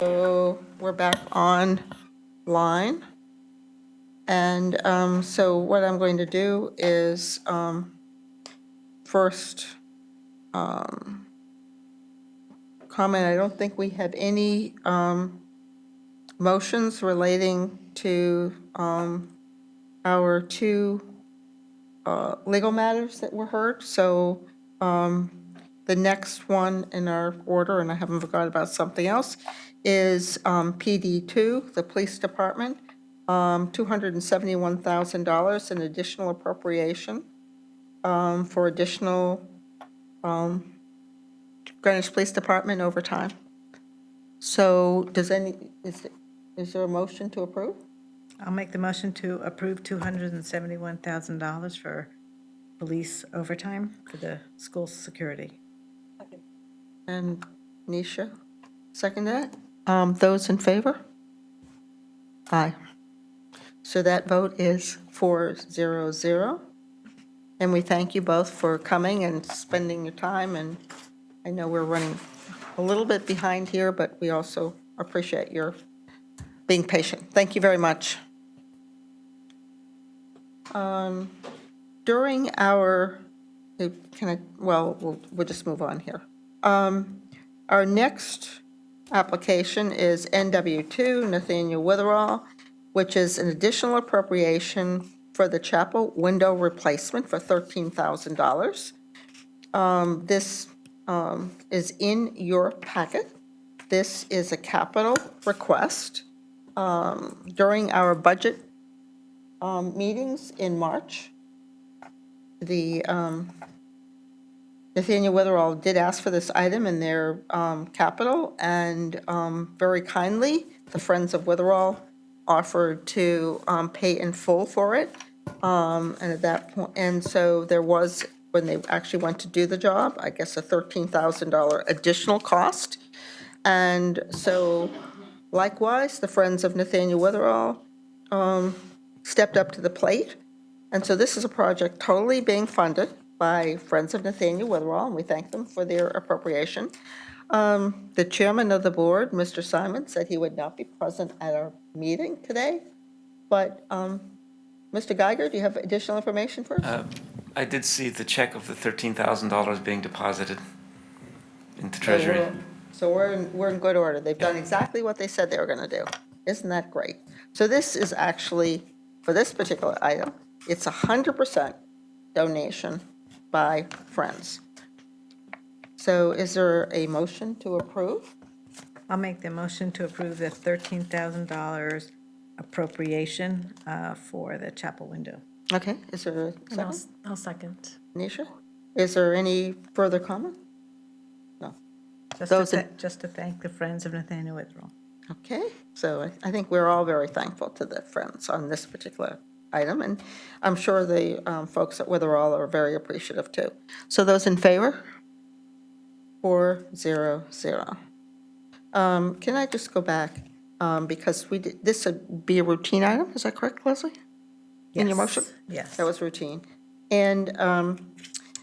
So we're back online. And so what I'm going to do is first comment, I don't think we had any motions relating to our two legal matters that were heard. So the next one in our order, and I haven't forgot about something else, is PD2, the Police Department, $271,000 in additional appropriation for additional Greenwich Police Department overtime. So is there a motion to approve? I'll make the motion to approve $271,000 for police overtime for the school security. And Nisha, second that? Those in favor? Aye. So that vote is 4-0-0. And we thank you both for coming and spending your time. And I know we're running a little bit behind here, but we also appreciate your being patient. Thank you very much. During our, we'll just move on here. Our next application is NW2, Nathaniel Witherall, which is an additional appropriation for the chapel window replacement for $13,000. This is in your packet. This is a capital request. During our budget meetings in March, the Nathaniel Witherall did ask for this item in their capital, and very kindly, the Friends of Witherall offered to pay in full for it. And at that point, and so there was, when they actually went to do the job, I guess a $13,000 additional cost. And so likewise, the Friends of Nathaniel Witherall stepped up to the plate. And so this is a project totally being funded by Friends of Nathaniel Witherall, and we thank them for their appropriation. The chairman of the board, Mr. Simon, said he would not be present at our meeting today. But Mr. Geiger, do you have additional information for us? I did see the check of the $13,000 being deposited into Treasury. So we're in good order. They've done exactly what they said they were going to do. Isn't that great? So this is actually, for this particular item, it's 100% donation by Friends. So is there a motion to approve? I'll make the motion to approve the $13,000 appropriation for the chapel window. Okay, is there a And second? I'll second. Nisha? Is there any further comment? No. Just to thank the Friends of Nathaniel Witherall. Okay, so I think we're all very thankful to the Friends on this particular item, and I'm sure the folks at Witherall are very appreciative too. So those in favor? 4-0-0. Can I just go back, because this would be a routine item, is that correct, Leslie? In your motion? Yes. That was routine. And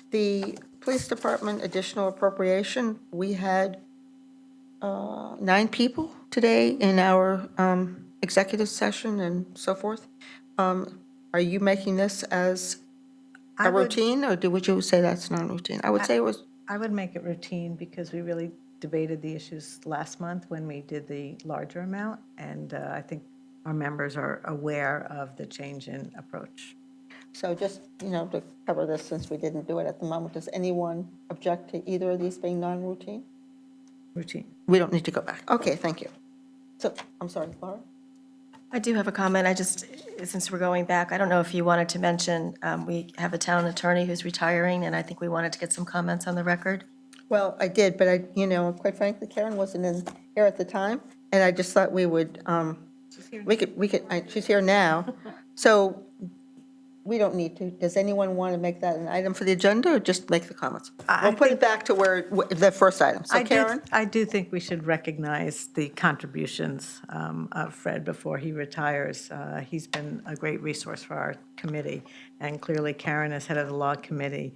the police department additional appropriation, we had 9 people today in our executive session and so forth. Are you making this as a routine, or would you say that's non-routine? I would say it was. I would make it routine because we really debated the issues last month when we did the larger amount, and I think our members are aware of the change in approach. So just, to cover this, since we didn't do it at the moment, does anyone object to either of these being non-routine? Routine. We don't need to go back. Okay, thank you. So, I'm sorry, Laura? I do have a comment. Since we're going back, I don't know if you wanted to mention, we have a town attorney who's retiring, and I think we wanted to get some comments on the record. Well, I did, but quite frankly, Karen wasn't in here at the time, and I just thought we would, she's here now. So we don't need to. Does anyone want to make that an item for the agenda, or just make the comments? We'll put it back to where, the first item. So Karen? I do think we should recognize the contributions of Fred before he retires. He's been a great resource for our committee, and clearly Karen, as head of the law committee,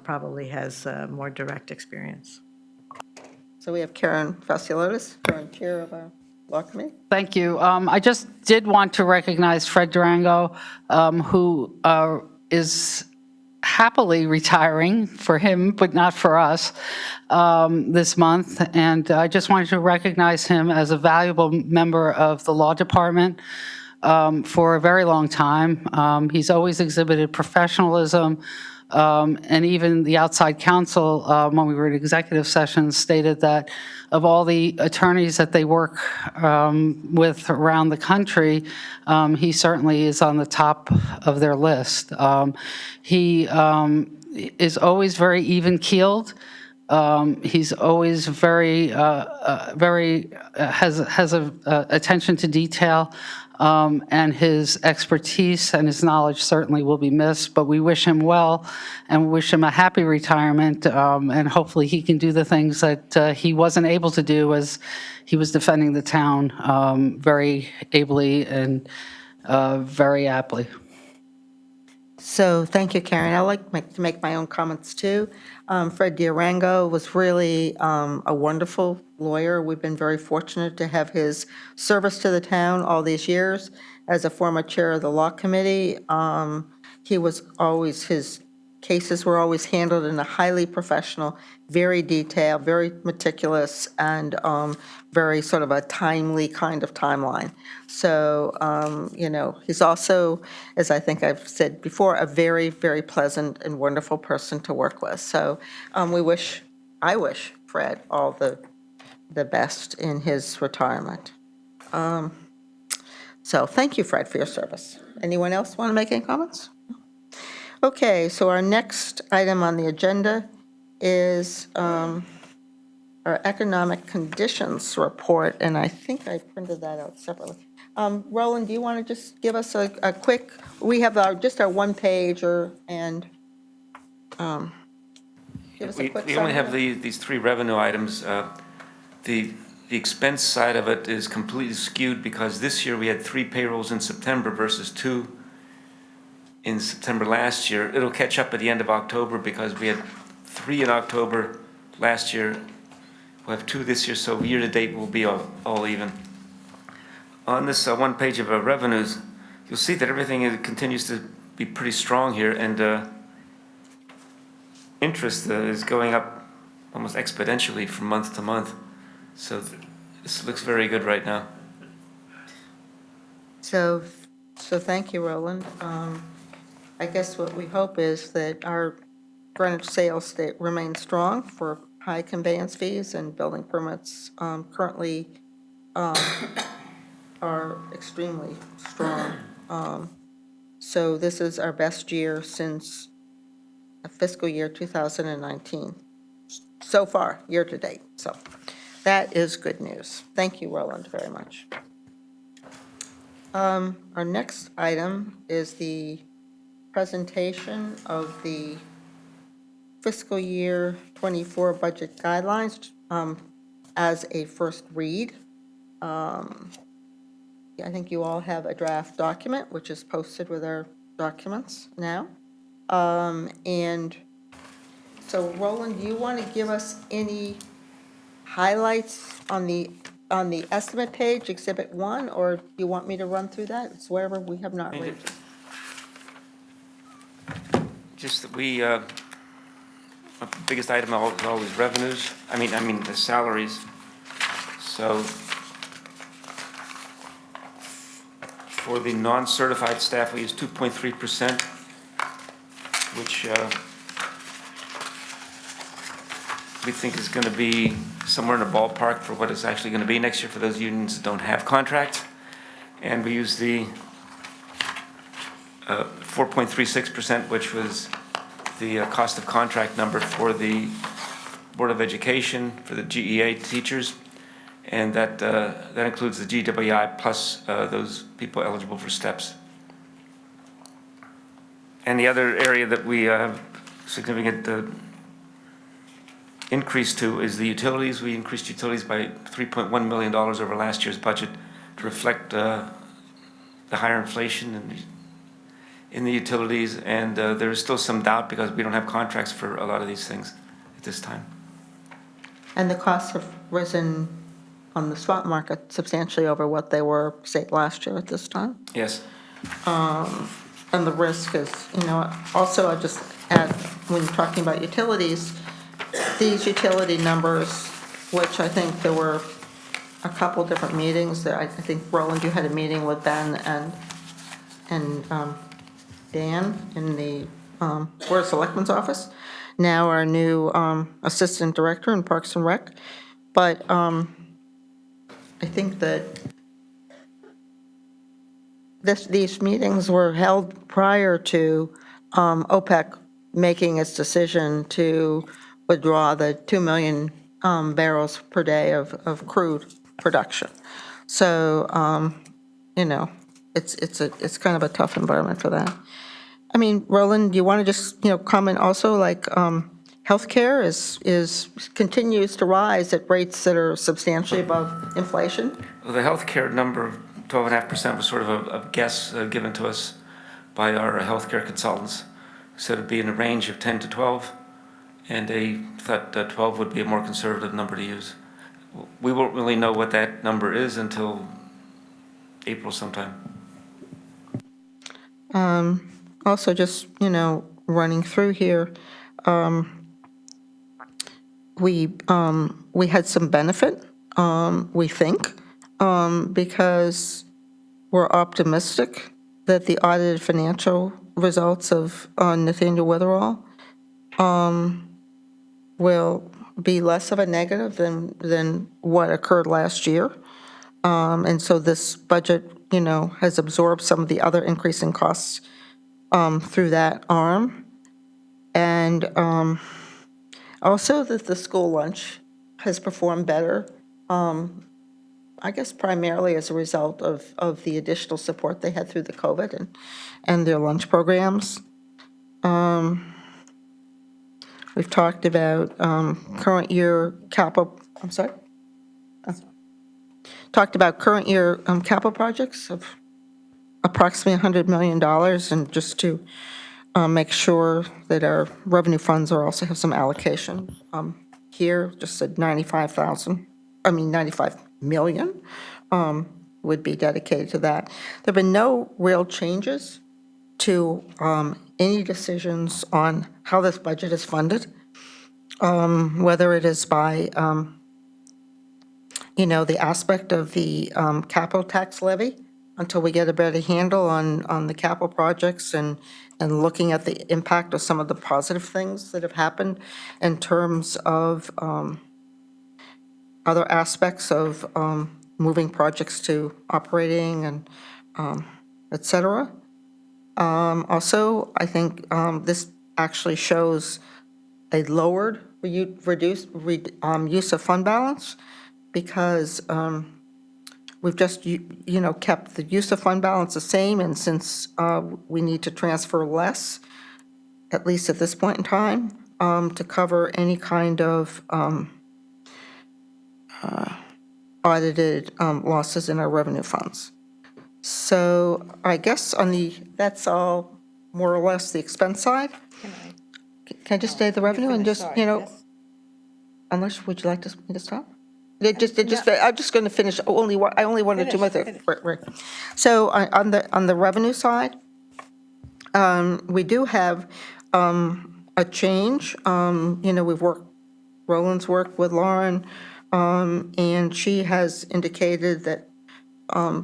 probably has more direct experience. So we have Karen Fasciolotis, current chair of our law committee. Thank you. I just did want to recognize Fred Durango, who is happily retiring for him, but not for us, this month. And I just wanted to recognize him as a valuable member of the law department for a very long time. He's always exhibited professionalism, and even the outside counsel, when we were in executive sessions, stated that of all the attorneys that they work with around the country, he certainly is on the top of their list. He is always very even-keeled. He's always very has a attention to detail, and his expertise and his knowledge certainly will be missed. But we wish him well, and wish him a happy retirement, and hopefully he can do the things that he wasn't able to do as he was defending the town very ably and very aptly. So thank you, Karen. I'd like to make my own comments too. Fred Durango was really a wonderful lawyer. We've been very fortunate to have his service to the town all these years. As a former chair of the law committee, he was always, his cases were always handled in a highly professional, very detailed, very meticulous, and very sort of a timely kind of timeline. So, he's also, as I think I've said before, a very, very pleasant and wonderful person to work with. So I wish Fred all the best in his retirement. So thank you, Fred, for your service. Anyone else want to make any comments? Okay, so our next item on the agenda is our economic conditions report, and I think I printed that out separately. Roland, do you want to just give us a quick, we have just our one pager, and give us a quick We only have summary. these three revenue items. The expense side of it is completely skewed because this year we had 3 payrolls in September versus 2 in September last year. It'll catch up at the end of October because we had 3 in October last year. We'll have 2 this year, so year-to-date will be all even. On this one page of our revenues, you'll see that everything continues to be pretty strong here, and interest is going up almost exponentially from month to month. So this looks very good right now. So thank you, Roland. I guess what we hope is that our Greenwich sales state remains strong for high conveyance fees, and building permits currently are extremely strong. So this is our best year since fiscal year 2019, so far, year to date. So that is good news. Thank you, Roland, very much. Our next item is the presentation of the fiscal year 24 budget guidelines as a first read. I think you all have a draft document, which is posted with our documents now. And so, Roland, do you want to give us any highlights on the estimate page, Exhibit 1, or do you want me to run through that? It's wherever we have not read. Just that we, our biggest item is always revenues. I mean the salaries. So for the non-certified staff, we use 2.3%, which we think is going to be somewhere in the ballpark for what it's actually going to be next year for those unions that don't have contracts. And we use the 4.36%, which was the cost of contract number for the Board of Education, for the GEA teachers. And that includes the GWI plus those people eligible for steps. And the other area that we have significant increase to is the utilities. We increased utilities by $3.1 million over last year's budget to reflect the higher inflation in the utilities, and there is still some doubt because we don't have contracts for a lot of these things at this time. And the costs have risen on the spot market substantially over what they were, say, last year at this time. Yes. And the risk is, also I just add, when you're talking about utilities, these utility numbers, which I think there were a couple different meetings, that I think, Roland, you had a meeting with Ben and Dan in the Board of Selectmen's office, now our new Assistant Director in Parks and Rec. But I think that these meetings were held prior to OPEC making its decision to withdraw the 2 million barrels per day of crude production. So, it's kind of a tough environment for that. I mean, Roland, do you want to just, comment also, like, healthcare continues to rise at rates that are substantially above inflation? Well, the healthcare number, 12.5%, was sort of a guess given to us by our healthcare consultants, who said it'd be in a range of 10 to 12, and they thought 12 would be a more conservative number to use. We won't really know what that number is until April sometime. Also, just, running through here, we had some benefit, we think, because we're optimistic that the audited financial results of Nathaniel Witherall will be less of a negative than what occurred last year. And so this budget, has absorbed some of the other increasing costs through that arm. And also that the school lunch has performed better, I guess primarily as a result of the additional support they had through the COVID and their lunch programs. We've talked about current year capital, talked about current year capital projects of approximately $100 million, and just to make sure that our revenue funds also have some allocation. Here, just said 95 million would be dedicated to that. There have been no real changes to any decisions on how this budget is funded, whether it is by the aspect of the capital tax levy, until we get a better handle on the capital projects and looking at the impact of some of the positive things that have happened in terms of other aspects of moving projects to operating and et cetera. Also, I think this actually shows a lowered, reduced use of fund balance, because we've just, kept the use of fund balance the same, and since we need to transfer less, at least at this point in time, to cover any kind of audited losses in our revenue funds. So I guess that's all more or less the expense side. Can I just say the revenue and just, unless, would you like me to stop? I'm just going to finish. I only wanted to do right. So on the revenue side, we do have a change. Roland's worked with Lauren, and she has indicated that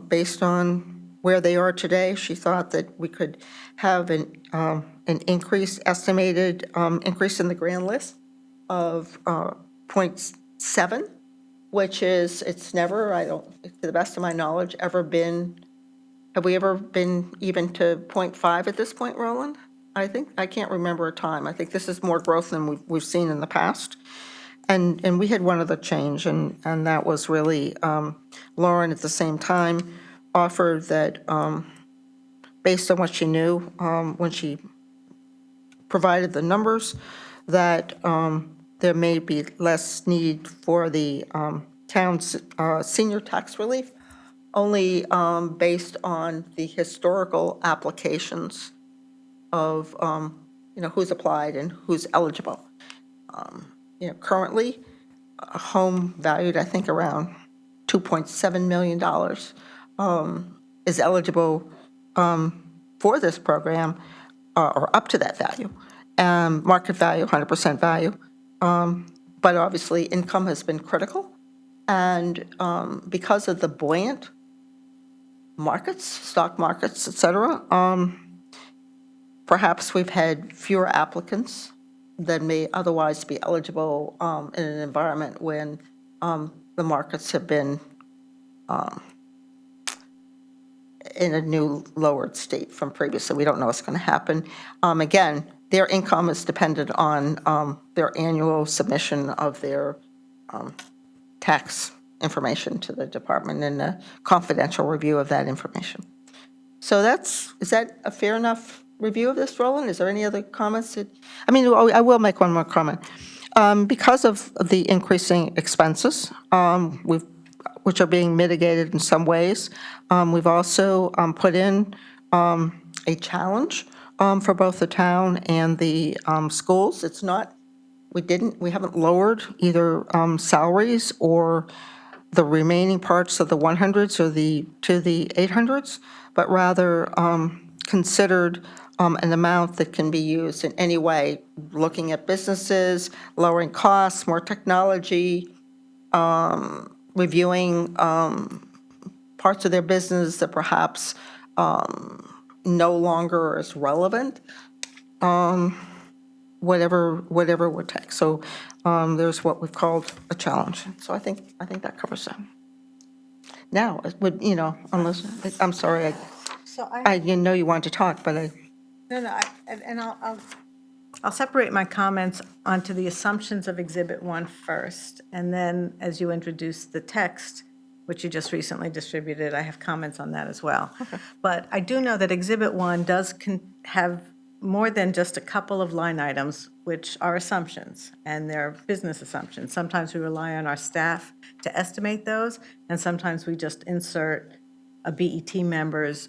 based on where they are today, she thought that we could have an estimated increase in the grand list of 0.7, which is, it's never, to the best of my knowledge, have we ever been even to 0.5 at this point, Roland? I can't remember a time. I think this is more growth than we've seen in the past. And we had one other change, and that was really, Lauren at the same time offered that, based on what she knew when she provided the numbers, that there may be less need for the town's senior tax relief, only based on the historical applications of, who's applied and who's eligible. Currently, a home valued, I think, around $2.7 million is eligible for this program, or up to that value. Market value, 100% value. But obviously, income has been critical. And because of the buoyant markets, stock markets, et cetera, perhaps we've had fewer applicants than may otherwise be eligible in an environment when the markets have been in a new lowered state from previously. We don't know what's going to happen. Again, their income is dependent on their annual submission of their tax information to the department and a confidential review of that information. So is that a fair enough review of this, Roland? Is there any other comments? I mean, I will make one more comment. Because of the increasing expenses, which are being mitigated in some ways, we've also put in a challenge for both the town and the schools. It's not, we haven't lowered either salaries or the remaining parts of the 100s or to the 800s, but rather considered an amount that can be used in any way, looking at businesses, lowering costs, more technology, reviewing parts of their business that perhaps no longer is relevant, whatever it would take. So there's what we've called a challenge. So I think that covers that. Now, it would, unless, I'm sorry, So I didn't know you wanted to talk, but I'll separate my comments onto the assumptions of Exhibit 1 first, and then as you introduce the text, which you just recently distributed, I have comments on that as well. But I do know that Exhibit 1 does have more than just a couple of line items, which are assumptions, and they're business assumptions. Sometimes we rely on our staff to estimate those, and sometimes we just insert a BET member's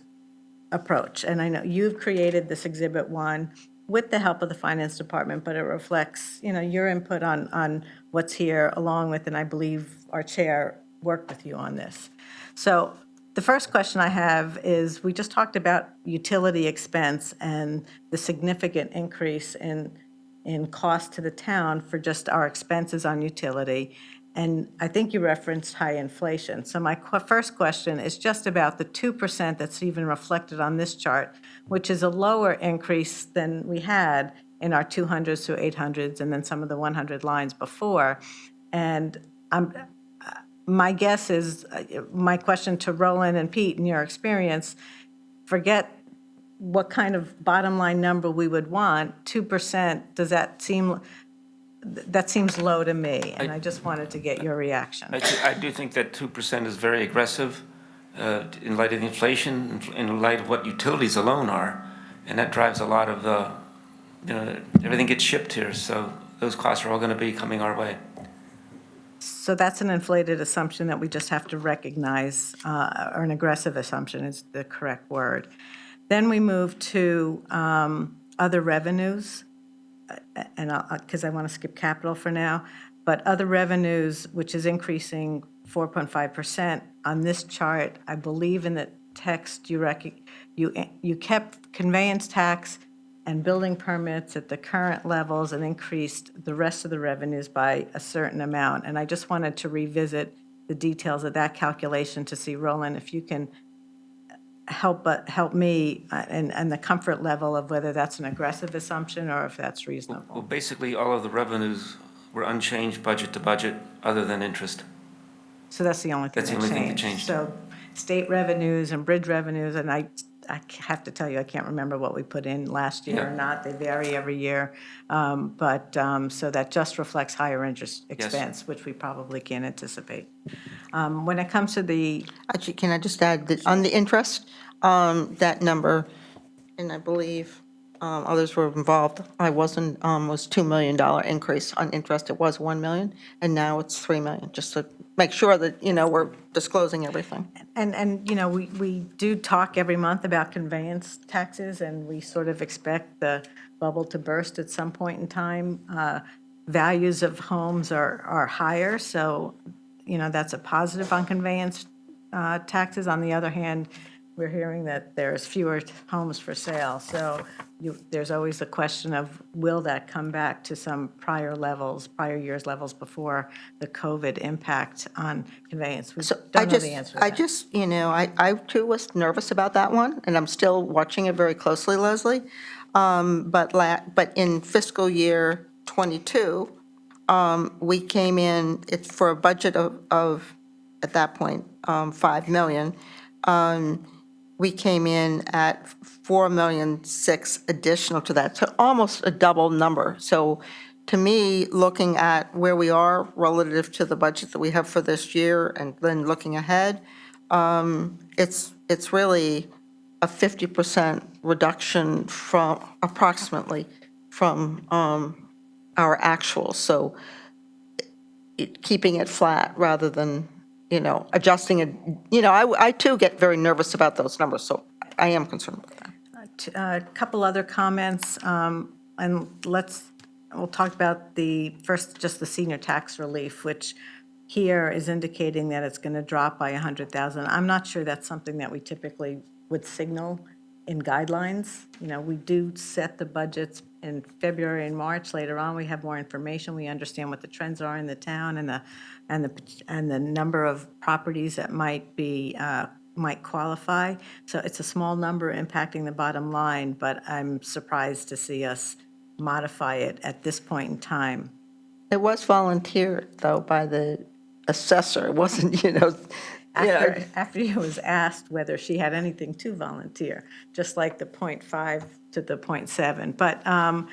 approach. And I know you've created this Exhibit 1 with the help of the Finance Department, but it reflects, your input on what's here, along with, and I believe our chair worked with you on this. So the first question I have is, we just talked about utility expense and the significant increase in cost to the town for just our expenses on utility. And I think you referenced high inflation. So my first question is just about the 2% that's even reflected on this chart, which is a lower increase than we had in our 200s to 800s and then some of the 100 lines before. And my guess is, my question to Roland and Pete, in your experience, forget what kind of bottom line number we would want, 2%, does that seem... That seems low to me, and I just wanted to get your reaction. I do think that 2% is very aggressive in light of the inflation, in light of what utilities alone are, and that drives a lot of everything gets shipped here, so those costs are all going to be coming our way. So that's an inflated assumption that we just have to recognize, or an aggressive assumption is the correct word. Then we move to other revenues. And because I want to skip capital for now, but other revenues, which is increasing 4.5% on this chart, I believe in the text you kept conveyance tax and building permits at the current levels and increased the rest of the revenues by a certain amount. And I just wanted to revisit the details of that calculation to see, Roland, if you can help me and the comfort level of whether that's an aggressive assumption or if that's reasonable. Well, basically, all of the revenues were unchanged budget to budget, other than interest. So that's the only thing That's the only thing that changed. So state revenues and bridge revenues, and I have to tell you, I can't remember what we put in last year or Yeah. not. They vary every year. So that just reflects higher interest expense, which we probably can't anticipate. When it comes to the... actually, can I just add that on the interest, that number, and I believe others were involved, was $2 million increase on interest. It was $1 million, and now it's $3 million, just to make sure that, we're disclosing everything. And we do talk every month about conveyance taxes, and we sort of expect the bubble to burst at some point in time. values of homes are higher, so, that's a positive on conveyance taxes. On the other hand, we're hearing that there's fewer homes for sale, so there's always the question of, will that come back to some prior years' levels before the COVID impact on conveyance? We So don't know the answer to that. I too was nervous about that one, and I'm still watching it very closely, Leslie. But in fiscal year '22, we came in, it's for a budget of at that point, 5 million. We came in at 4,600,000 additional to that, so almost a double number. So to me, looking at where we are relative to the budget that we have for this year and then looking ahead, it's really a 50% reduction from, approximately, from our actuals. So keeping it flat rather than, adjusting it. I too get very nervous about those numbers, so I am concerned about that. A couple other comments, and we'll talk about just the senior tax relief, which here is indicating that it's going to drop by 100,000. I'm not sure that's something that we typically would signal in guidelines. We do set the budgets in February and March. Later on, we have more information. We understand what the trends are in the town and the number of properties that might qualify. So it's a small number impacting the bottom line, but I'm surprised to see us modify it at this point in time. It was volunteered, though, by the assessor. It wasn't, After he was asked whether she had anything to volunteer, just like the 0.5 to the 0.7.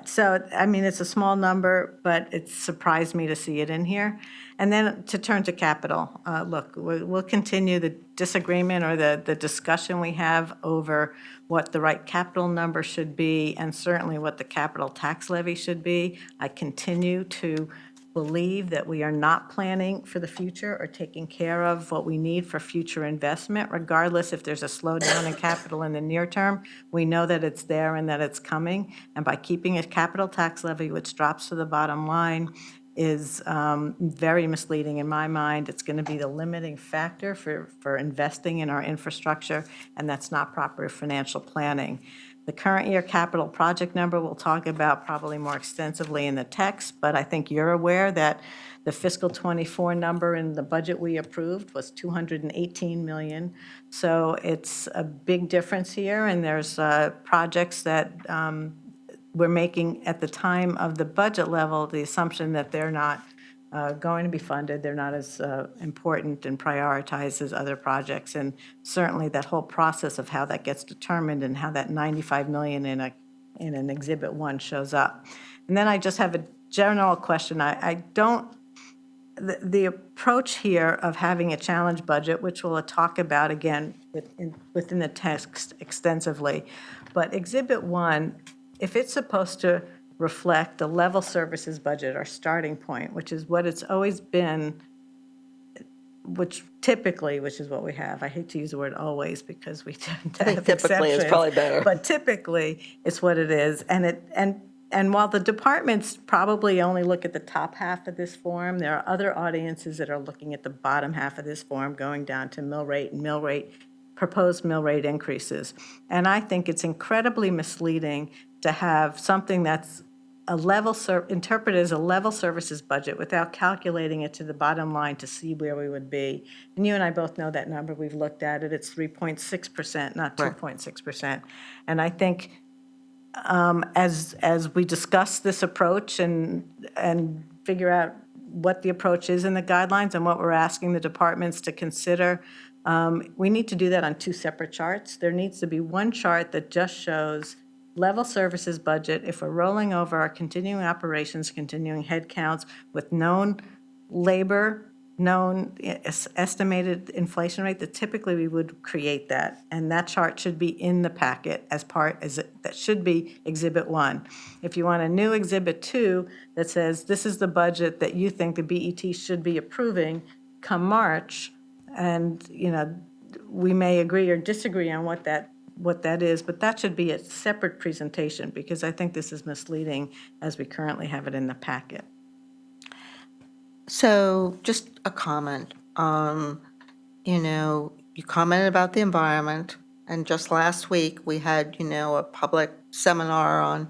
So, it's a small number, but it surprised me to see it in here. And then to turn to capital, look, we'll continue the disagreement or the discussion we have over what the right capital number should be and certainly what the capital tax levy should be. I continue to believe that we are not planning for the future or taking care of what we need for future investment, regardless if there's a slowdown in capital in the near term. We know that it's there and that it's coming. And by keeping a capital tax levy, which drops to the bottom line, is very misleading in my mind. It's going to be the limiting factor for investing in our infrastructure, and that's not proper financial planning. The current year capital project number we'll talk about probably more extensively in the text, but I think you're aware that the fiscal '24 number in the budget we approved was $218 million. So it's a big difference here, and there's projects that we're making at the time of the budget level, the assumption that they're not going to be funded, they're not as important and prioritized as other projects. And certainly that whole process of how that gets determined and how that $95 million in an Exhibit 1 shows up. And then I just have a general question. The approach here of having a challenge budget, which we'll talk about again within the text extensively, but Exhibit 1, if it's supposed to reflect the level services budget, our starting point, which is what it's always been, which is what we have. I hate to use the word always because we tend to have exceptions. typically is probably better. But typically, it's what it is. And while the departments probably only look at the top half of this form, there are other audiences that are looking at the bottom half of this form, going down to mill rate and proposed mill rate increases. And I think it's incredibly misleading to have something that's interpreted as a level services budget without calculating it to the bottom line to see where we would be. And you and I both know that number. We've looked at it. It's 3.6%, not 2.6%. And I think as we discuss this approach and figure out what the approach is in the guidelines and what we're asking the departments to consider, we need to do that on two separate charts. There needs to be one chart that just shows level services budget if we're rolling over our continuing operations, continuing head counts with known labor, known estimated inflation rate, that typically we would create that. And that chart should be in the packet that should be Exhibit 1. If you want a new Exhibit 2 that says this is the budget that you think the BET should be approving come March, and we may agree or disagree on what that what that is, but that should be a separate presentation, because I think this is misleading as we currently have it in the packet. So just a comment. You commented about the environment, and just last week, we had, a public seminar on,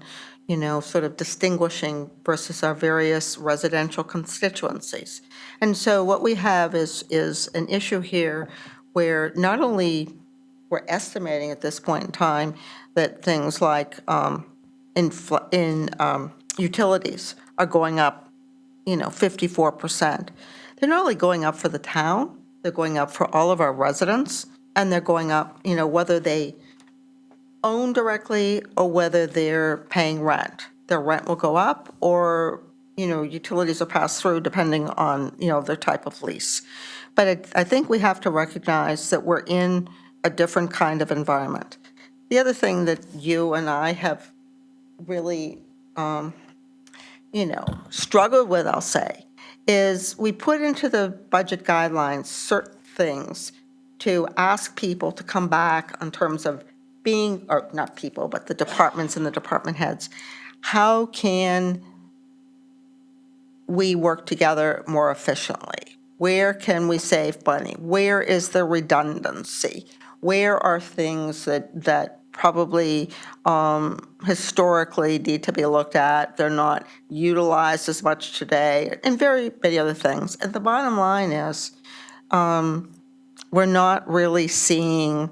sort of distinguishing versus our various residential constituencies. And so what we have is an issue here where not only we're estimating at this point in time that things like utilities are going up 54%. They're not only going up for the town, they're going up for all of our residents, and they're going up, whether they own directly or whether they're paying rent. Their rent will go up, or, utilities will pass through depending on, their type of lease. But I think we have to recognize that we're in a different kind of environment. The other thing that you and I have really struggled with, I'll say, is we put into the budget guidelines certain things to ask people to come back in terms of being, or not people, but the departments and the department heads. How can we work together more efficiently? Where can we save money? Where is the redundancy? Where are things that probably historically need to be looked at? They're not utilized as much today, and very many other things. And the bottom line is, we're not really seeing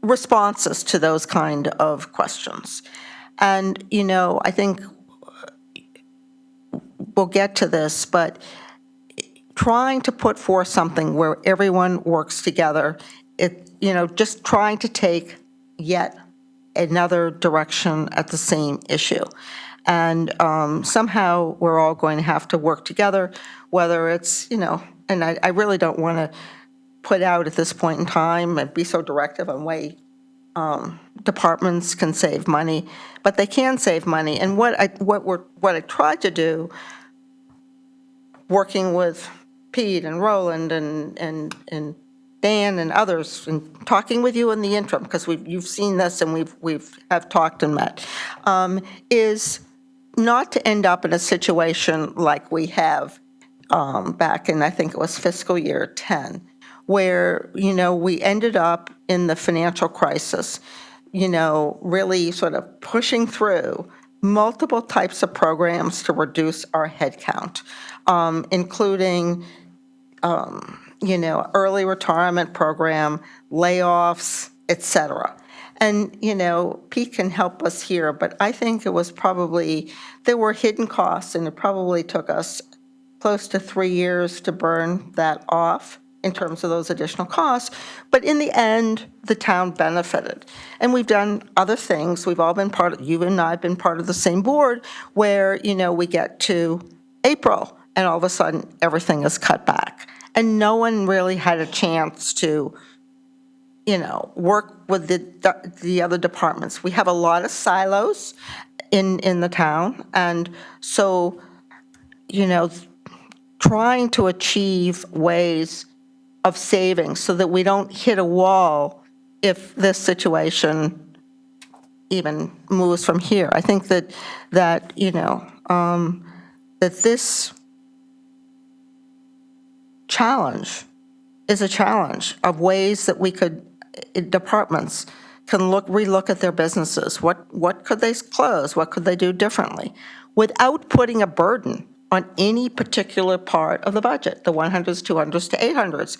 responses to those kind of questions. And, I think we'll get to this, but trying to put forth something where everyone works together, just trying to take yet another direction at the same issue. And somehow we're all going to have to work together, whether it's, and I really don't want to put out at this point in time and be so directive on way departments can save money, but they can save money. And what I tried to do, working with Pete and Roland and Dan and others, and talking with you in the interim, because you've seen this and we've have talked and met, is not to end up in a situation like we have back in, I think it was fiscal year 10, where, we ended up in the financial crisis, really sort of pushing through multiple types of programs to reduce our headcount, including, early retirement program, layoffs, et cetera. And, Pete can help us here, but I think it was probably, there were hidden costs, and it probably took us close to 3 years to burn that off in terms of those additional costs. But in the end, the town benefited. And we've done other things. We've all been you and I have been part of the same board where, we get to April and all of a sudden everything is cut back. And no one really had a chance to, work with the other departments. We have a lot of silos in the town. And so, trying to achieve ways of savings so that we don't hit a wall if this situation even moves from here. I think that this challenge is a challenge of ways that we could, departments can relook at their businesses. What could they close? What could they do differently? Without putting a burden on any particular part of the budget, the 100s, 200s to 800s.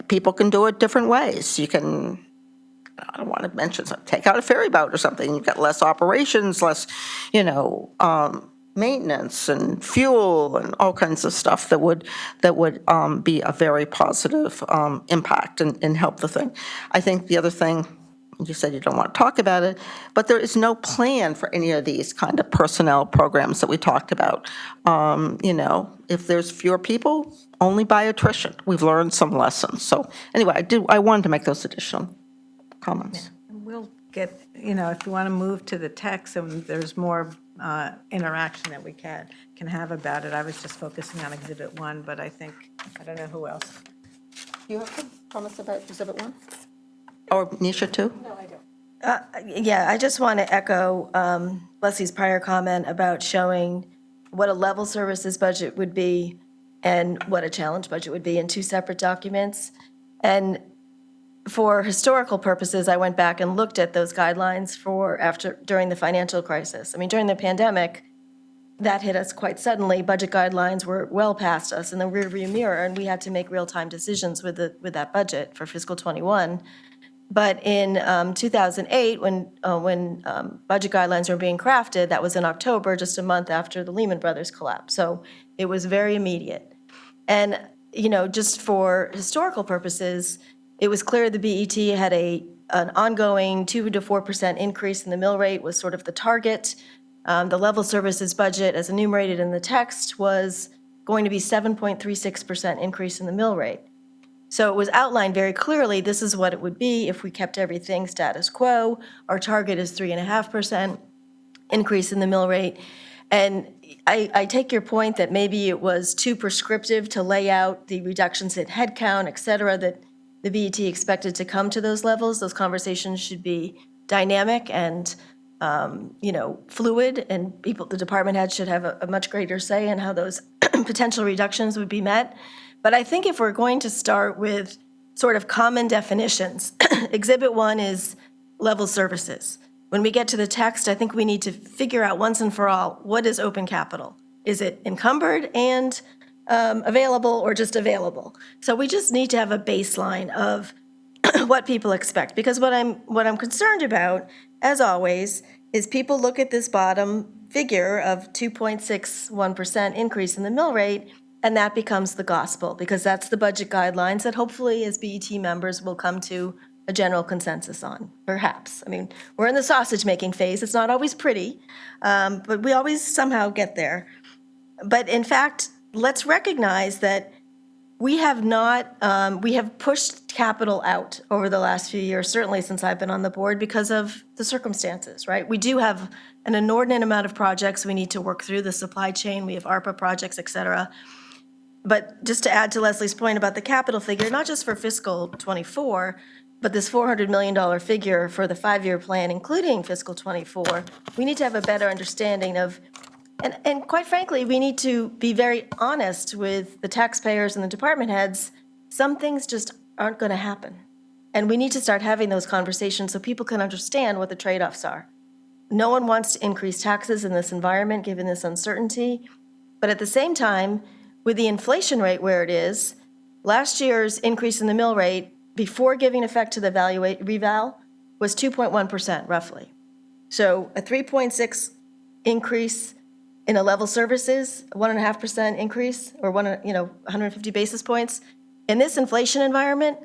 People can do it different ways. You can, I don't want to mention something, take out a ferry boat or something. You've got less operations, less, maintenance and fuel and all kinds of stuff that would be a very positive impact and help the thing. I think the other thing, you said you don't want to talk about it, but there is no plan for any of these kind of personnel programs that we talked about. If there's fewer people, only by attrition. We've learned some lessons. So anyway, I wanted to make those additional comments. We'll get, if you want to move to the text, and there's more interaction that we can have about it. I was just focusing on Exhibit 1, but I don't know who else. You have comments about Exhibit 1? Or Nisha, too? Yeah, I just want to echo Leslie's prior comment about showing what a level services budget would be and what a challenge budget would be in two separate documents. And for historical purposes, I went back and looked at those guidelines during the financial crisis. I mean, during the pandemic, that hit us quite suddenly. Budget guidelines were well past us in the rearview mirror, and we had to make real-time decisions with that budget for fiscal '21. But in 2008, when budget guidelines were being crafted, that was in October, just a month after the Lehman Brothers collapse. So it was very immediate. And, just for historical purposes, it was clear the BET had an ongoing 2 to 4% increase in the mill rate was sort of the target. The level services budget, as enumerated in the text, was going to be 7.36% increase in the mill rate. So it was outlined very clearly, this is what it would be if we kept everything status quo. Our target is 3.5% increase in the mill rate. And I take your point that maybe it was too prescriptive to lay out the reductions in headcount, et cetera, that the BET expected to come to those levels. Those conversations should be dynamic and, fluid, and the department heads should have a much greater say in how those potential reductions would be met. But I think if we're going to start with sort of common definitions, Exhibit 1 is level services. When we get to the text, I think we need to figure out once and for all, what is open capital? Is it encumbered and available, or just available? So we just need to have a baseline of what people expect. Because what I'm concerned about, as always, is people look at this bottom figure of 2.61% increase in the mill rate, and that becomes the gospel, because that's the budget guidelines that hopefully as BET members will come to a general consensus on, perhaps. I mean, we're in the sausage-making phase. It's not always pretty, but we always somehow get there. But in fact, let's recognize that we have pushed capital out over the last few years, certainly since I've been on the board, because of the circumstances, right? We do have an inordinate amount of projects we need to work through, the supply chain, we have ARPA projects, et cetera. But just to add to Leslie's point about the capital figure, not just for fiscal '24, but this $400 million figure for the 5-year plan, including fiscal '24, we need to have a better understanding of, and quite frankly, we need to be very honest with the taxpayers and the department heads. Some things just aren't going to happen. And we need to start having those conversations so people can understand what the trade-offs are. No one wants to increase taxes in this environment, given this uncertainty. But at the same time, with the inflation rate where it is, last year's increase in the mill rate before giving effect to the reval was 2.1% roughly. So a 3.6 increase in a level services, 1.5% increase, or 150 basis points. In this inflation environment,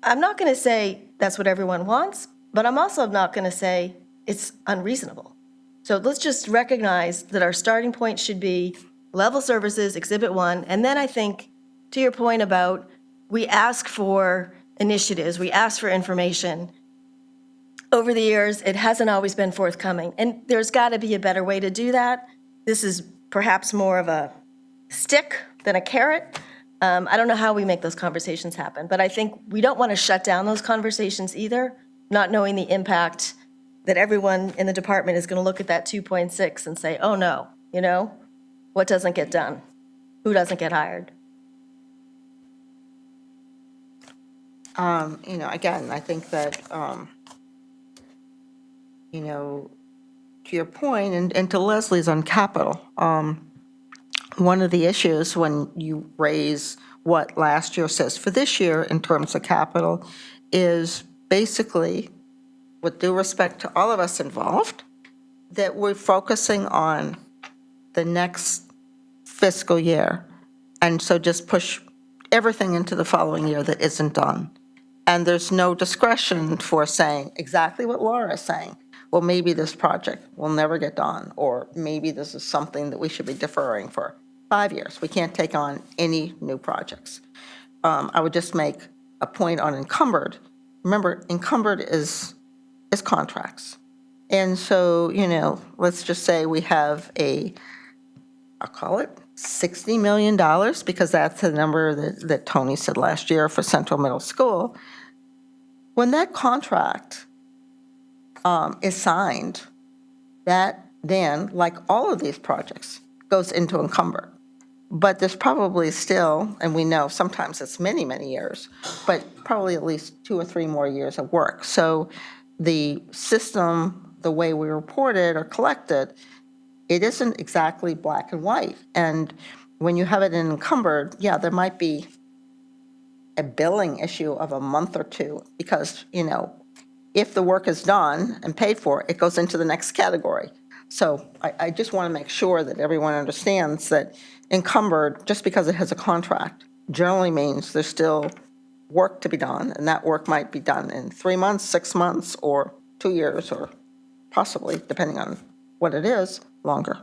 I'm not going to say that's what everyone wants, but I'm also not going to say it's unreasonable. So let's just recognize that our starting point should be level services, Exhibit 1, and then I think, to your point about we ask for initiatives, we ask for information. Over the years, it hasn't always been forthcoming, and there's got to be a better way to do that. This is perhaps more of a stick than a carrot. I don't know how we make those conversations happen, but I think we don't want to shut down those conversations either, not knowing the impact that everyone in the department is going to look at that 2.6 and say, oh no, what doesn't get done? Who doesn't get hired? Again, I think that, to your point, and to Leslie's on capital, one of the issues when you raise what last year says for this year in terms of capital is basically, with due respect to all of us involved, that we're focusing on the next fiscal year. And so just push everything into the following year that isn't done. And there's no discretion for saying exactly what Laura is saying. Well, maybe this project will never get done, or maybe this is something that we should be deferring for 5 years. We can't take on any new projects. I would just make a point on encumbered. Remember, encumbered is contracts. And so, let's just say we have I'll call it $60 million, because that's the number that Tony said last year for Central Middle School. When that contract is signed, that then, like all of these projects, goes into encumber. But there's probably still, and we know sometimes it's many, many years, but probably at least 2 or 3 more years of work. So the system, the way we report it or collect it, it isn't exactly black and white. And when you have it encumbered, yeah, there might be a billing issue of a month or 2, because, if the work is done and paid for, it goes into the next category. So I just want to make sure that everyone understands that encumbered, just because it has a contract, generally means there's still work to be done, and that work might be done in 3 months, 6 months, or 2 years, or possibly, depending on what it is, longer.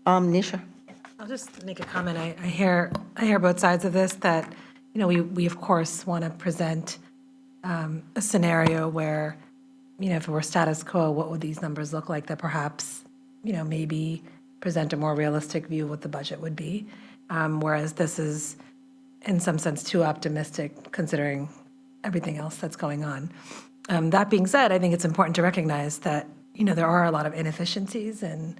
Nisha? I'll just make a comment. I hear both sides of this, that, we of course want to present a scenario where, if it were status quo, what would these numbers look like, that perhaps, maybe present a more realistic view of what the budget would be. Whereas this is, in some sense, too optimistic, considering everything else that's going on. That being said, I think it's important to recognize that, there are a lot of inefficiencies in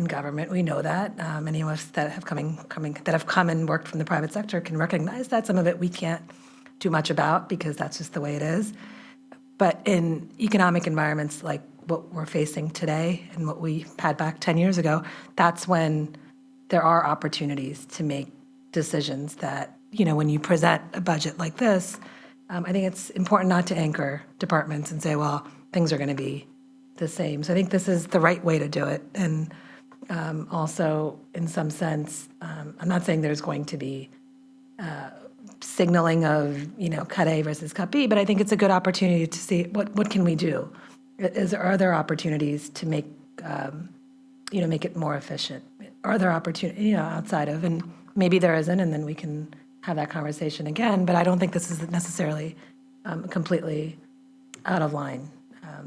government. We know that. Many of us that have come and worked from the private sector can recognize that. Some of it we can't do much about, because that's just the way it is. But in economic environments like what we're facing today and what we had back 10 years ago, that's when there are opportunities to make decisions that, when you present a budget like this, I think it's important not to anchor departments and say, well, things are going to be the same. So I think this is the right way to do it. And also, in some sense, I'm not saying there's going to be signaling of, cut A versus cut B, but I think it's a good opportunity to see what can we do? Are there opportunities to make, make it more efficient? Are there opportunities, outside of, and maybe there isn't, and then we can have that conversation again, but I don't think this is necessarily completely out of line.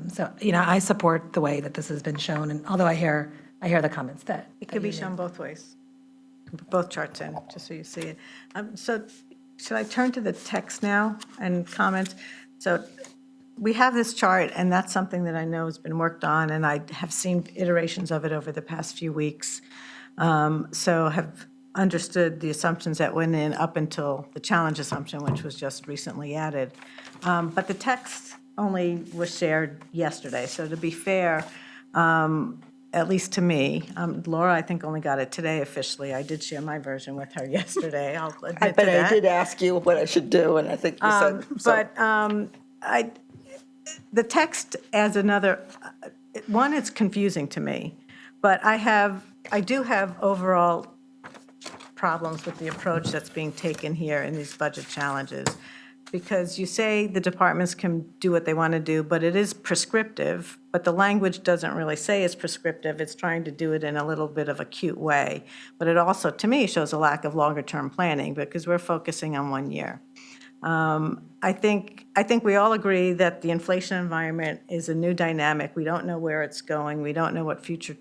So, I support the way that this has been shown, and although I hear the comments that. It could be shown both ways, both charts in, just so you see it. So should I turn to the text now and comments? So we have this chart, and that's something that I know has been worked on, and I have seen iterations of it over the past few weeks. So have understood the assumptions that went in up until the challenge assumption, which was just recently added. But the text only was shared yesterday. So to be fair, at least to me, Laura, I think, only got it today officially. I did share my version with her yesterday, I'll admit to that. But I did ask you what I should do, and I think you said so. But the text adds another, one, it's confusing to me, but I do have overall problems with the approach that's being taken here in these budget challenges. Because you say the departments can do what they want to do, but it is prescriptive, but the language doesn't really say it's prescriptive. It's trying to do it in a little bit of a cute way. But it also, to me, shows a lack of longer-term planning, because we're focusing on 1 year. I think we all agree that the inflation environment is a new dynamic. We don't know where it's going. We don't know what future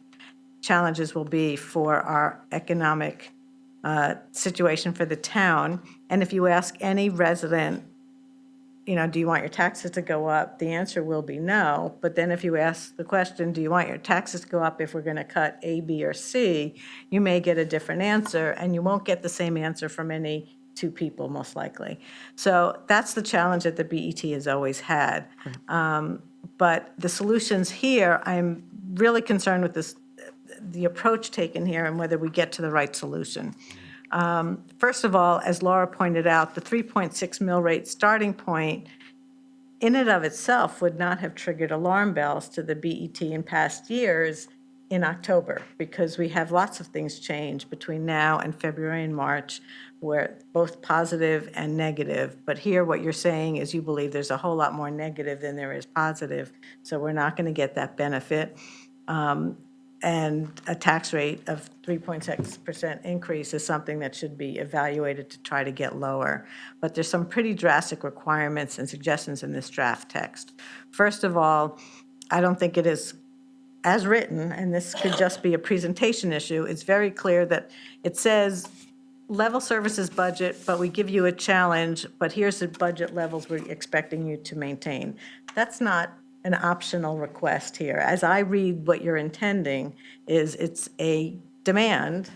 challenges will be for our economic situation for the town. And if you ask any resident, do you want your taxes to go up? The answer will be no. But then if you ask the question, do you want your taxes to go up if we're going to cut A, B, or C, you may get a different answer, and you won't get the same answer from any 2 people, most likely. So that's the challenge that the BET has always had. But the solutions here, I'm really concerned with the approach taken here and whether we get to the right solution. First of all, as Laura pointed out, the 3.6 mill rate starting point in and of itself would not have triggered alarm bells to the BET in past years in October, because we have lots of things change between now and February and March, where both positive and negative. But here what you're saying is you believe there's a whole lot more negative than there is positive, so we're not going to get that benefit. And a tax rate of 3.6% increase is something that should be evaluated to try to get lower. But there's some pretty drastic requirements and suggestions in this draft text. First of all, I don't think it is as written, and this could just be a presentation issue, it's very clear that it says level services budget, but we give you a challenge, but here's the budget levels we're expecting you to maintain. That's not an optional request here. As I read what you're intending, is it's a demand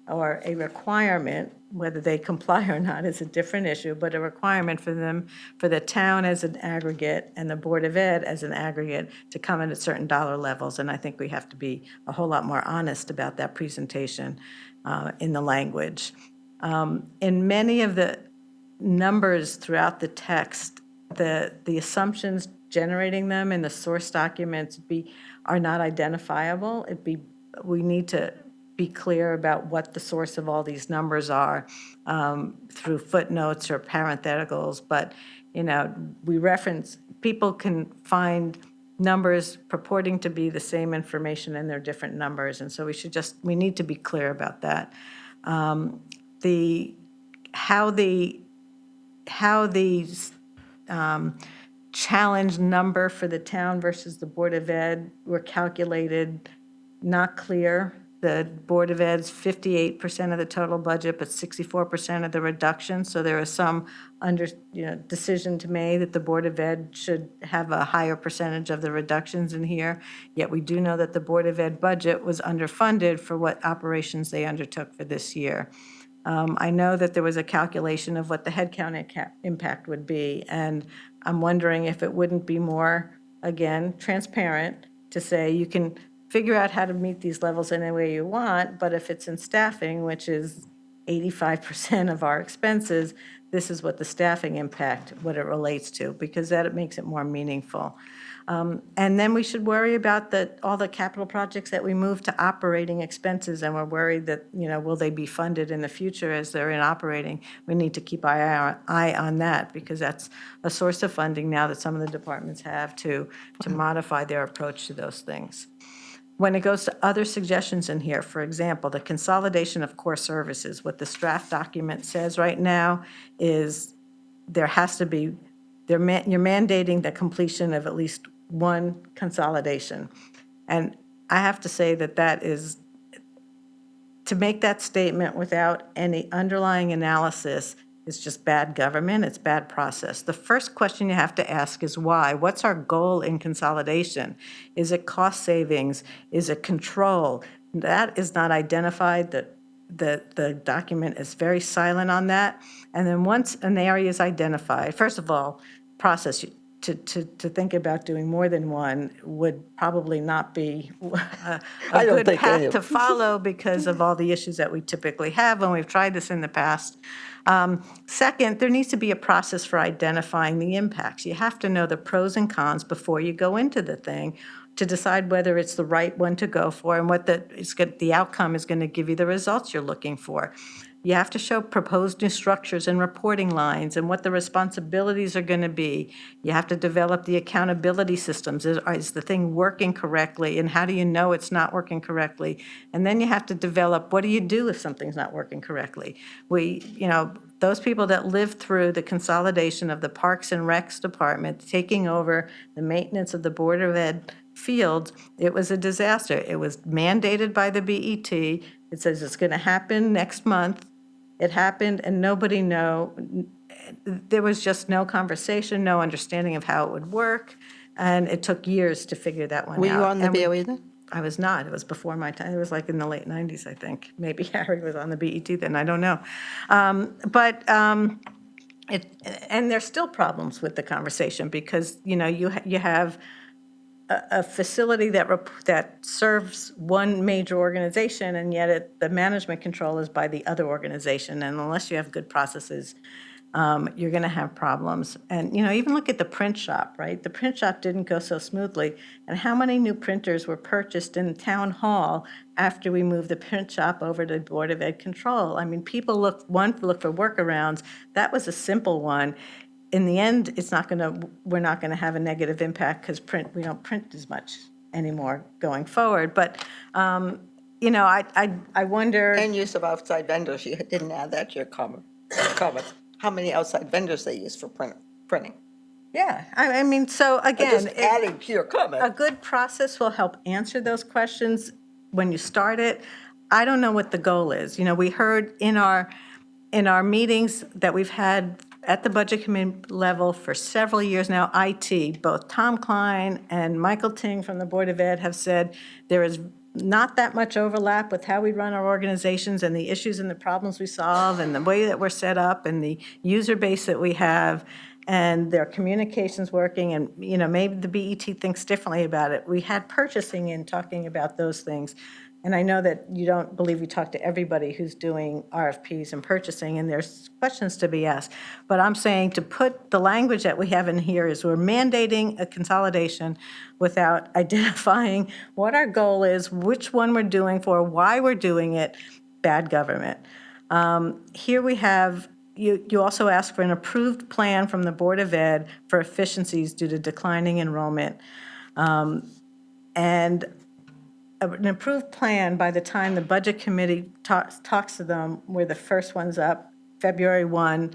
or a requirement, whether they comply or not is a different issue, but a requirement for them, for the town as an aggregate and the Board of Ed as an aggregate to come in at certain dollar levels. And I think we have to be a whole lot more honest about that presentation in the language. In many of the numbers throughout the text, the assumptions generating them in the source documents are not identifiable. We need to be clear about what the source of all these numbers are through footnotes or parentheticals. But, we reference, people can find numbers purporting to be the same information and they're different numbers. And so we need to be clear about that. How the challenge number for the town versus the Board of Ed were calculated, not clear. The Board of Ed's 58% of the total budget, but 64% of the reduction. So there is some decision to make that the Board of Ed should have a higher percentage of the reductions in here. Yet we do know that the Board of Ed budget was underfunded for what operations they undertook for this year. I know that there was a calculation of what the headcount impact would be, and I'm wondering if it wouldn't be more, again, transparent to say you can figure out how to meet these levels any way you want, but if it's in staffing, which is 85% of our expenses, this is what the staffing impact, what it relates to, because that makes it more meaningful. And then we should worry about all the capital projects that we move to operating expenses, and we're worried that, will they be funded in the future as they're in operating? We need to keep our eye on that, because that's a source of funding now that some of the departments have to modify their approach to those things. When it goes to other suggestions in here, for example, the consolidation of core services, what this draft document says right now is you're mandating the completion of at least one consolidation. And I have to say that is, to make that statement without any underlying analysis is just bad government, it's bad process. The first question you have to ask is why? What's our goal in consolidation? Is it cost savings? Is it control? That is not identified. The document is very silent on that. And then once an area is identified, first of all, process, to think about doing more than one would probably not be a good path to follow because of all the issues that we typically have, and we've tried this in the past. Second, there needs to be a process for identifying the impacts. You have to know the pros and cons before you go into the thing to decide whether it's the right one to go for and what the outcome is going to give you the results you're looking for. You have to show proposed new structures and reporting lines and what the responsibilities are going to be. You have to develop the accountability systems. Is the thing working correctly, and how do you know it's not working correctly? And then you have to develop, what do you do if something's not working correctly? Those people that lived through the consolidation of the Parks and Recs Department, taking over the maintenance of the Board of Ed fields, it was a disaster. It was mandated by the BET. It says it's going to happen next month. It happened, and nobody there was just no conversation, no understanding of how it would work, and it took years to figure that one out. Were you on the And BOE then? I was not. It was before my time. It was like in the late 90s, I think. Maybe Harry was on the BET then. I don't know. And there's still problems with the conversation because, you have a facility that serves one major organization, and yet the management control is by the other organization. And unless you have good processes, you're going to have problems. And, even look at the print shop, right? The print shop didn't go so smoothly. And how many new printers were purchased in Town Hall after we moved the print shop over to Board of Ed control? I mean, people look for workarounds. That was a simple one. In the end, we're not going to have a negative impact because we don't print as much anymore going forward. But, I wonder. And use of outside vendors, you didn't add that to your comment. How many outside vendors they use for printing? Yeah, I mean, so again. Just adding to your A comment. good process will help answer those questions when you start it. I don't know what the goal is. You know, we heard in our meetings that we've had at the Budget Committee level for several years now, IT, both Tom Klein and Michael Ting from the Board of Ed have said there is not that much overlap with how we run our organizations and the issues and the problems we solve and the way that we're set up and the user base that we have and their communications working, and, you know, maybe the BET thinks differently about it. We had purchasing in talking about those things. And I know that you don't believe we talk to everybody who's doing RFPs and purchasing, and there's questions to be asked. But I'm saying to put the language that we have in here is we're mandating a consolidation without identifying what our goal is, which one we're doing for, why we're doing it, bad government. Here we have, you also ask for an approved plan from the Board of Ed for efficiencies due to declining enrollment. And an approved plan by the time the Budget Committee talks to them, we're the first ones up, February 1.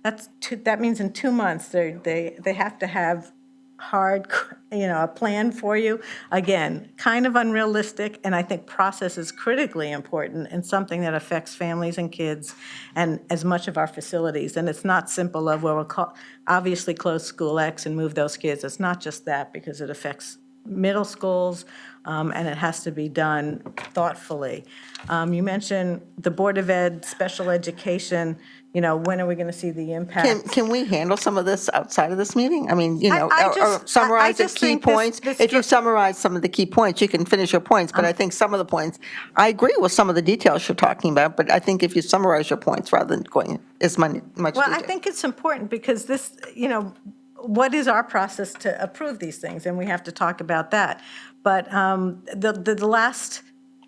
That means in 2 months, they have to have hard, you know, a plan for you. Again, kind of unrealistic, and I think process is critically important and something that affects families and kids and as much of our facilities. And it's not simple of, well, we'll obviously close School X and move those kids. It's not just that, because it affects middle schools, and it has to be done thoughtfully. You mentioned the Board of Ed, special education, you know, when are we going to see the impact? Can we handle some of this outside of this meeting? I mean, you know, I or just- summarize the I just key think this- points. this If you dr- summarize some of the key points, you can finish your points, but I think some of the points, I agree with some of the details you're talking about, but I think if you summarize your points rather than going as much detail. Well, I think it's important because this, you know, what is our process to approve these things? And we have to talk about that. But the last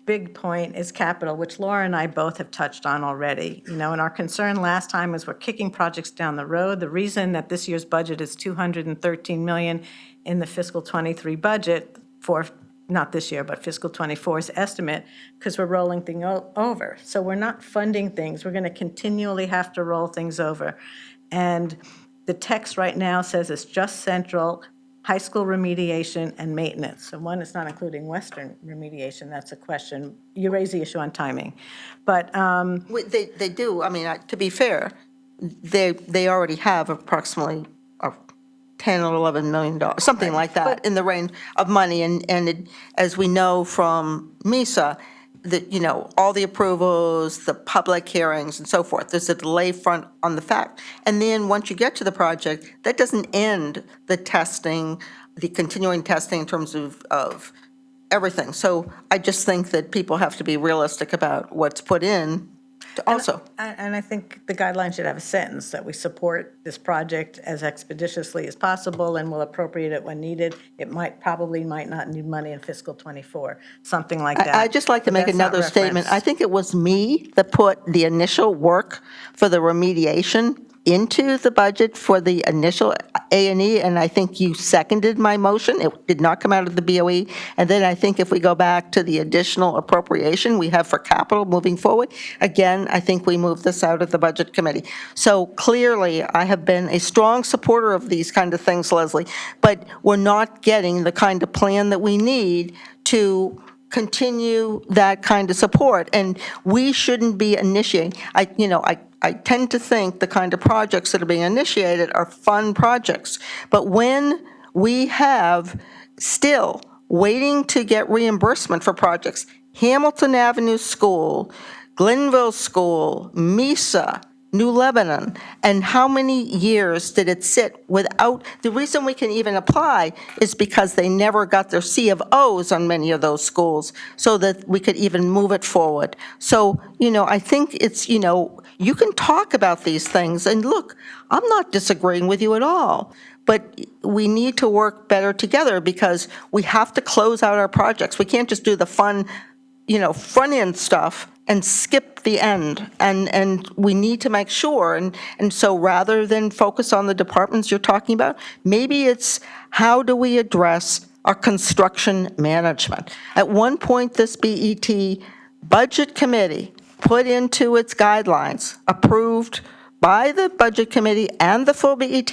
big point is capital, which Laura and I both have touched on already. You know, and our concern last time is we're kicking projects down the road. The reason that this year's budget is $213 million in the fiscal '23 budget for, not this year, but fiscal '24's estimate, because we're rolling things over. So we're not funding things. We're going to continually have to roll things over. And the text right now says it's just central, high school remediation and maintenance. So one, it's not including Western remediation. That's a question. You raise the issue on timing. But They do, I mean, to be fair, they already have approximately 10 or 11 million dollars, something like that, in the range of money. And as we know from MISA, that, you know, all the approvals, the public hearings and so forth, there's a delay front on the fact. And then once you get to the project, that doesn't end the testing, the continuing testing in terms of everything. So I just think that people have to be realistic about what's put in also. And I think the guidelines should have a sentence that we support this project as expeditiously as possible and will appropriate it when needed. It probably might not need money in fiscal '24, something like that. I'd just like to But make that's not another statement. I referenced. think it was me that put the initial work for the remediation into the budget for the initial A&E, and I think you seconded my motion. It did not come out of the BOE. And then I think if we go back to the additional appropriation we have for capital moving forward, again, I think we move this out of the Budget Committee. So clearly, I have been a strong supporter of these kind of things, Leslie, but we're not getting the kind of plan that we need to continue that kind of support. And we shouldn't be initiating. I tend to think the kind of projects that are being initiated are fun projects. But when we have still waiting to get reimbursement for projects, Hamilton Avenue School, Glenville School, MISA, New Lebanon, and how many years did it sit without, the reason we can even apply is because they never got their C of Os on many of those schools, so that we could even move it forward. So, I think it's, you can talk about these things, and look, I'm not disagreeing with you at all, but we need to work better together because we have to close out our projects. We can't just do the fun, front-end stuff and skip the end, and we need to make sure, and so rather than focus on the departments you're talking about, maybe it's how do we address our construction management? At one point, this BET Budget Committee put into its guidelines, approved by the Budget Committee and the full BET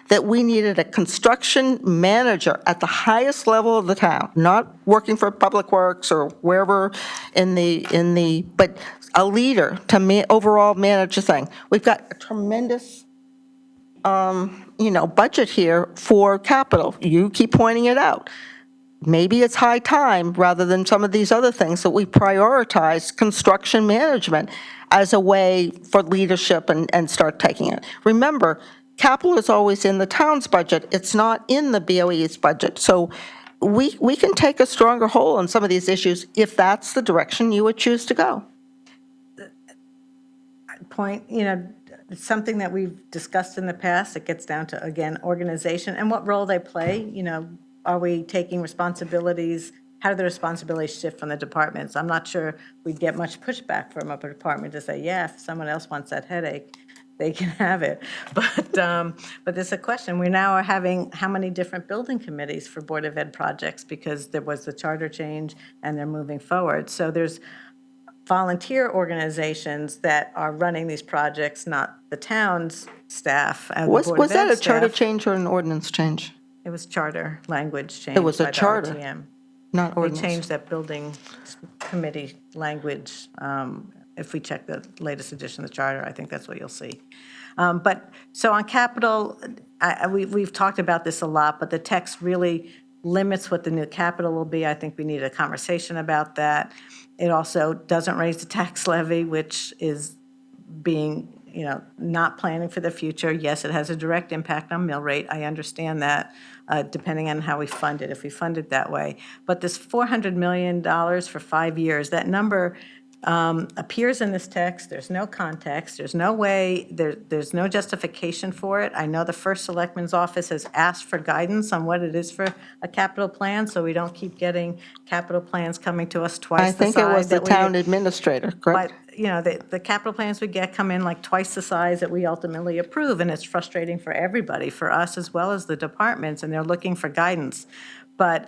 that we needed a construction manager at the highest level of the town, not working for Public Works or wherever but a leader to overall manage the thing. We've got a tremendous budget here for capital. You keep pointing it out. Maybe it's high time, rather than some of these other things, that we prioritize construction management as a way for leadership and start taking it. Remember, capital is always in the town's budget. It's not in the BOE's budget. So we can take a stronger hold on some of these issues if that's the direction you would choose to go. Point, it's something that we've discussed in the past. It gets down to, again, organization and what role they play. Are we taking responsibilities? How do the responsibilities shift from the departments? I'm not sure we'd get much pushback from a department to say, yeah, if someone else wants that headache, they can have it. But there's a question. We now are having how many different building committees for Board of Ed projects because there was the charter change and they're moving forward. So there's volunteer organizations that are running these projects, not the town's staff. The Was Board of that Ed a charter staff. change or an ordinance change? It was charter language change. It was a by the charter, RTM. not They ordinance. changed that building committee language. If we check the latest edition of the charter, I think that's what you'll see. So on capital, we've talked about this a lot, but the text really limits what the new capital will be. I think we need a conversation about that. It also doesn't raise the tax levy, which is being, not planning for the future. Yes, it has a direct impact on mill rate. I understand that, depending on how we fund it, if we fund it that way. But this $400 million for 5 years, that number appears in this text. There's no context. There's no way, there's no justification for it. I know the First Selectman's Office has asked for guidance on what it is for a capital plan, so we don't keep getting capital plans coming to us twice I the think it was size the that we town administrator, correct? But, the capital plans we get come in like twice the size that we ultimately approve, and it's frustrating for everybody, for us as well as the departments, and they're looking for guidance. But,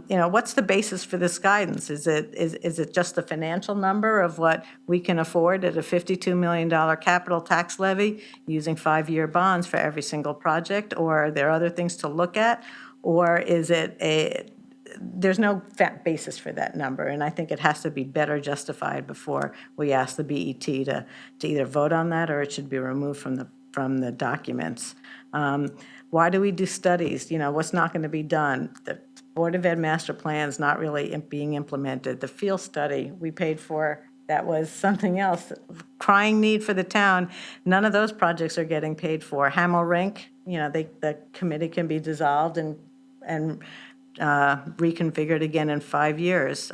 what's the basis for this guidance? Is it just the financial number of what we can afford at a $52 million capital tax levy using 5-year bonds for every single project? Or are there other things to look at? Or is it there's no basis for that number, and I think it has to be better justified before we ask the BET to either vote on that or it should be removed from the documents. Why do we do studies? What's not going to be done? The Board of Ed master plan's not really being implemented. The field study we paid for, that was something else. Crying need for the town. None of those projects are getting paid for. Hamel Rink, the committee can be dissolved and reconfigured again in 5 years.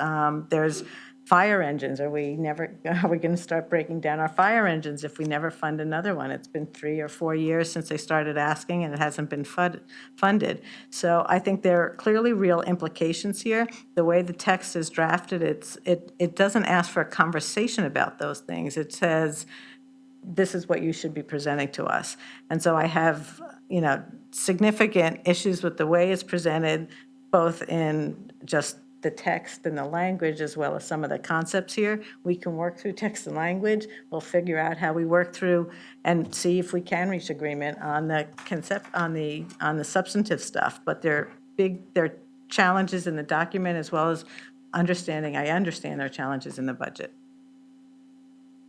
There's fire engines. Are we going to start breaking down our fire engines if we never fund another one? It's been 3 or 4 years since they started asking, and it hasn't been funded. So I think there are clearly real implications here. The way the text is drafted, it doesn't ask for a conversation about those things. It says, this is what you should be presenting to us. And so I have, significant issues with the way it's presented, both in just the text and the language as well as some of the concepts here. We can work through text and language. We'll figure out how we work through and see if we can reach agreement on the concept, on the substantive stuff. But there are challenges in the document as well as I understand there are challenges in the budget.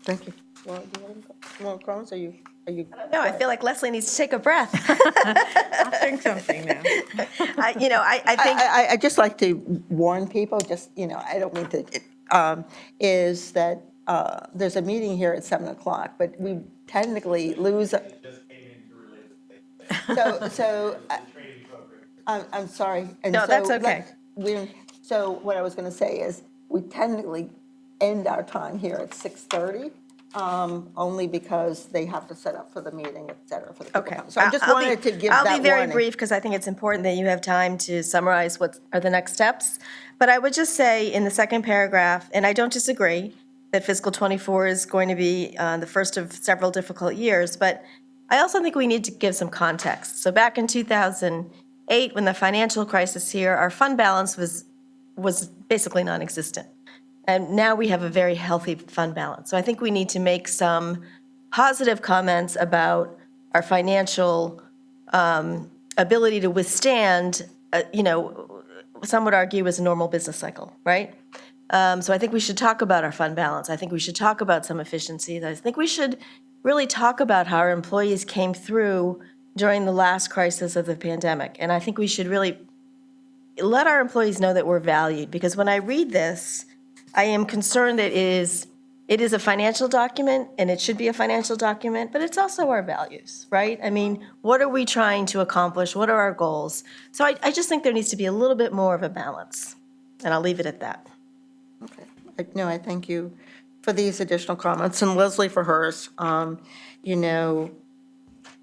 Thank you. Well, do you have more comments? Are you? No, I feel like Leslie needs to take a breath. I'll drink something now. I think I just like to warn people, I don't mean to, is that there's a meeting here at 7 o'clock, but we technically lose. I'm sorry. And No, so that's okay. So what I was going to say is, we technically end our time here at 6:30. Only because they have to set up for the meeting, et cetera, for the people. Okay. So I just wanted to give that warning. I'll be very brief because I think it's important that you have time to summarize what are the next steps. But I would just say in the second paragraph, and I don't disagree, that fiscal '24 is going to be the first of several difficult years, but I also think we need to give some context. So back in 2008, when the financial crisis here, our fund balance was basically non-existent. And now we have a very healthy fund balance. So I think we need to make some positive comments about our financial ability to withstand, some would argue is a normal business cycle, right? So I think we should talk about our fund balance. I think we should talk about some efficiencies. I think we should really talk about how our employees came through during the last crisis of the pandemic. And I think we should really let our employees know that we're valued, because when I read this, I am concerned that it is a financial document, and it should be a financial document, but it's also our values, right? I mean, what are we trying to accomplish? What are our goals? So I just think there needs to be a little bit more of a balance, and I'll leave it at that. Okay. No, I thank you for these additional comments, and Leslie for hers.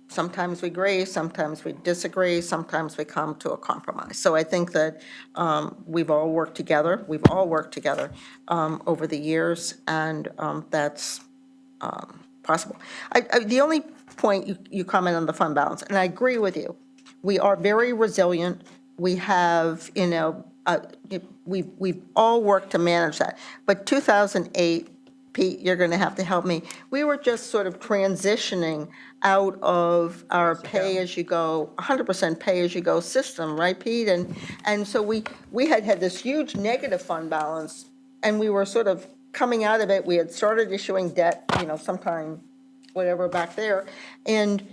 Sometimes we agree, sometimes we disagree, sometimes we come to a compromise. So I think that we've all worked together over the years, and that's possible. The only point you comment on the fund balance, and I agree with you. We are very resilient. We have, we've all worked to manage that. But 2008, Pete, you're going to have to help me. We were just sort of transitioning out of our pay-as-you-go, 100% pay-as-you-go system, right, Pete? And so we had this huge negative fund balance, and we were sort of coming out of it. We had started issuing debt, sometime, whatever, back there. And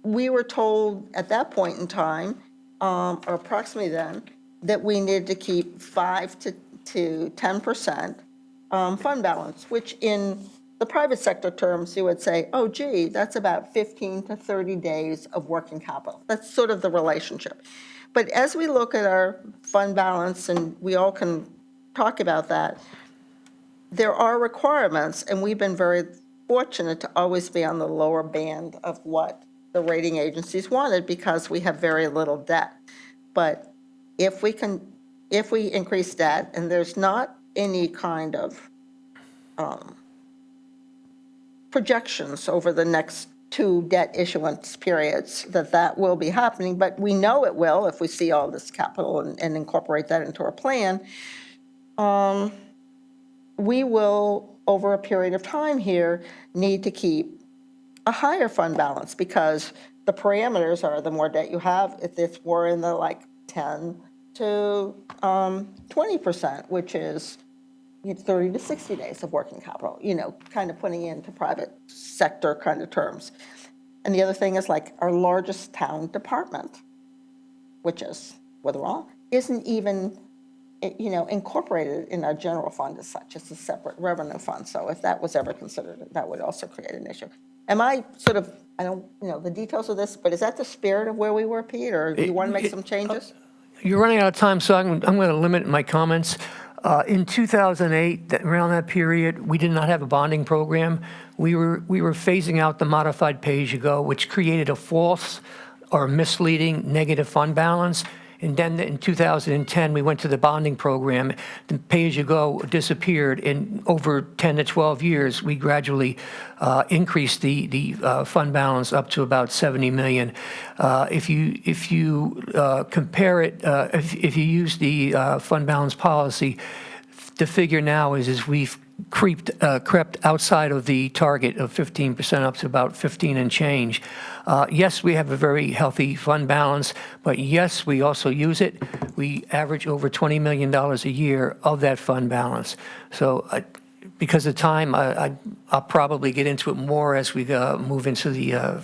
we were told at that point in time, or approximately then, that we needed to keep 5 to 10% fund balance, which in the private sector terms, you would say, oh, gee, that's about 15 to 30 days of working capital. That's sort of the relationship. But as we look at our fund balance, and we all can talk about that, there are requirements, and we've been very fortunate to always be on the lower band of what the rating agencies wanted, because we have very little debt. But if we increase debt, and there's not any kind of projections over the next 2 debt issuance periods that will be happening, but we know it will if we see all this capital and incorporate that into our plan. We will, over a period of time here, need to keep a higher fund balance, because the parameters are the more debt you have, if we're in the 10 to 20%, which is 30 to 60 days of working capital, kind of putting into private sector kind of terms. And the other thing is our largest town department, which is Witherall, isn't even, incorporated in our general fund as such. It's a separate revenue fund. So if that was ever considered, that would also create an issue. Am I sort of, I don't know the details of this, but is that the spirit of where we were, Pete, or do you want to make some changes? You're running out of time, so I'm going to limit my comments. In 2008, around that period, we did not have a bonding program. We were phasing out the modified pay-as-you-go, which created a false or misleading negative fund balance. And then in 2010, we went to the bonding program. The pay-as-you-go disappeared. And over 10 to 12 years, we gradually increased the fund balance up to about $70 million. If you compare it, if you use the fund balance policy, the figure now is we've crept outside of the target of 15% up to about 15 and change. Yes, we have a very healthy fund balance, but yes, we also use it. We average over $20 million a year of that fund balance. So because of time, I'll probably get into it more as we move into the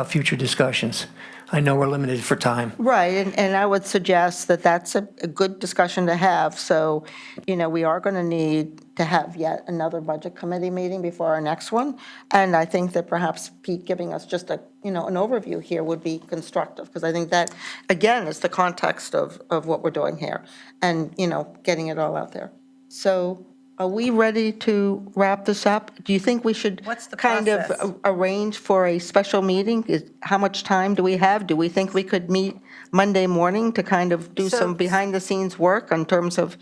future discussions. I know we're limited for time. Right, and I would suggest that that's a good discussion to have. So, we are going to need to have yet another budget committee meeting before our next one. And I think that perhaps Pete giving us just an overview here would be constructive, because I think that, again, is the context of what we're doing here and, getting it all out there. So are we ready to wrap this up? Do you think we should What's the kind process? of arrange for a special meeting? How much time do we have? Do we think we could meet Monday morning to kind of do So- some behind-the-scenes work in terms of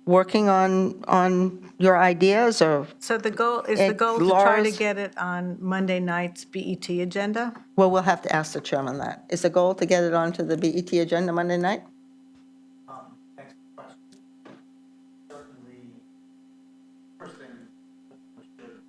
working on your ideas, or, So the goal to try to Laura's- get it on Monday night's BET agenda? well, we'll have to ask the chairman that. Is the goal to get it onto the BET agenda Monday night? Thanks for the question. Certainly, first thing, we should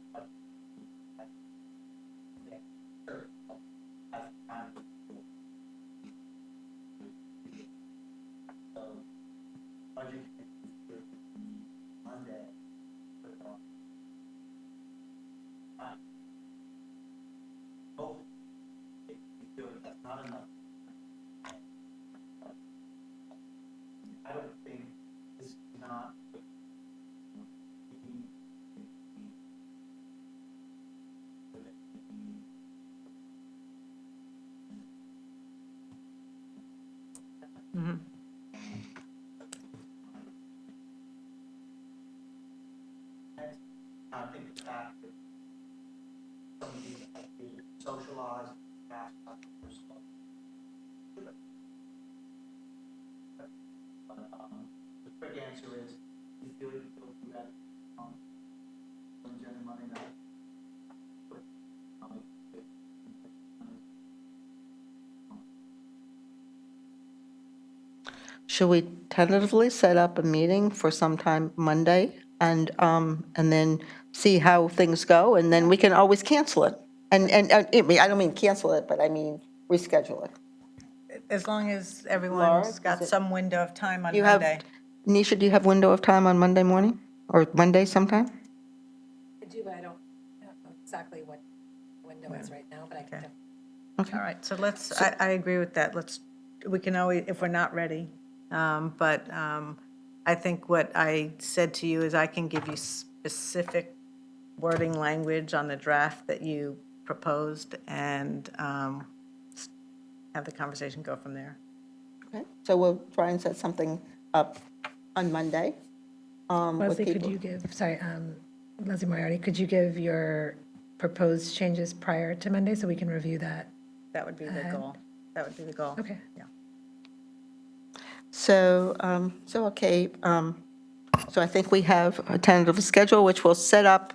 Should we tentatively set up a meeting for sometime Monday and then see how things go? And then we can always cancel it. I don't mean cancel it, but I mean reschedule it. As long as Laura, everyone's is got it- some window of time on You have, Monday. Nisha, do you have window of time on Monday morning or Monday sometime? I do, but I don't know exactly what window is right now, but I can Okay. definitely. All right, so let's, I agree with that. We can always, if we're not ready. But I think what I said to you is I can give you specific wording language on the draft that you proposed and have the conversation go from there. Okay, so we'll try and set something up on Monday. With Leslie, could people. you give, sorry, Leslie Moriarty, could you give your proposed changes prior to Monday so we can review that? That would be the goal. That would be the goal. Okay. Yeah. So, okay, so I think we have a tentative schedule, which we'll set up.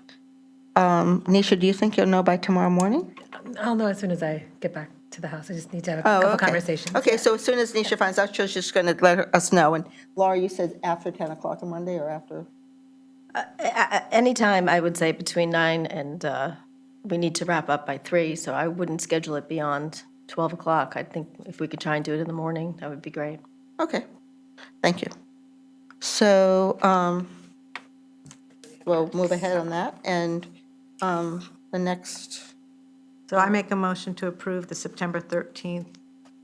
Nisha, do you think you'll know by tomorrow morning? I'll know as soon as I get back to the house. I just need to have a Oh, couple okay. conversations. Okay, so as soon as Nisha finds out, she's just going to let us know. And Laura, you said after 10 o'clock on Monday or after? Anytime, I would say between 9 and, we need to wrap up by 3, so I wouldn't schedule it beyond 12 o'clock. I think if we could try and do it in the morning, that would be great. Okay, thank you. So we'll move ahead on that. And the next, So I make a motion to approve the September 13th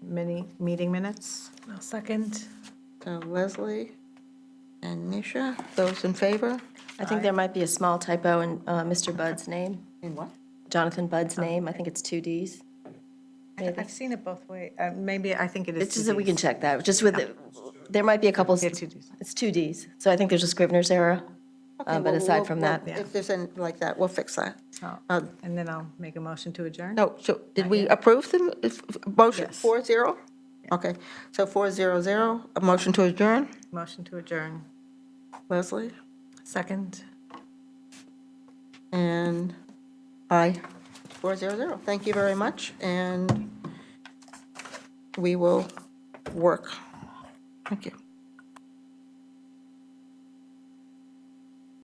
meeting minutes. I'll second. so Leslie and Nisha, those in favor? I think there might be a small typo in Mr. Budd's name, In what? Jonathan Budd's name. I think it's 2 Ds. I've seen it both ways. Maybe I think it is. It's just that we can check that, just with, there might be a couple, Yeah, 2 Ds. it's 2 Ds. So I think there's a Scrivener's error. Okay, But well, aside from that, If there's any like that, we'll fix that. And then I'll make a motion to adjourn. No, so did we approve the motion, Yes. 4-0? Okay, so 4-0, a motion to adjourn. Motion to adjourn. Leslie? Second. And aye, 4-0. Thank you very much, and we will work. Thank you.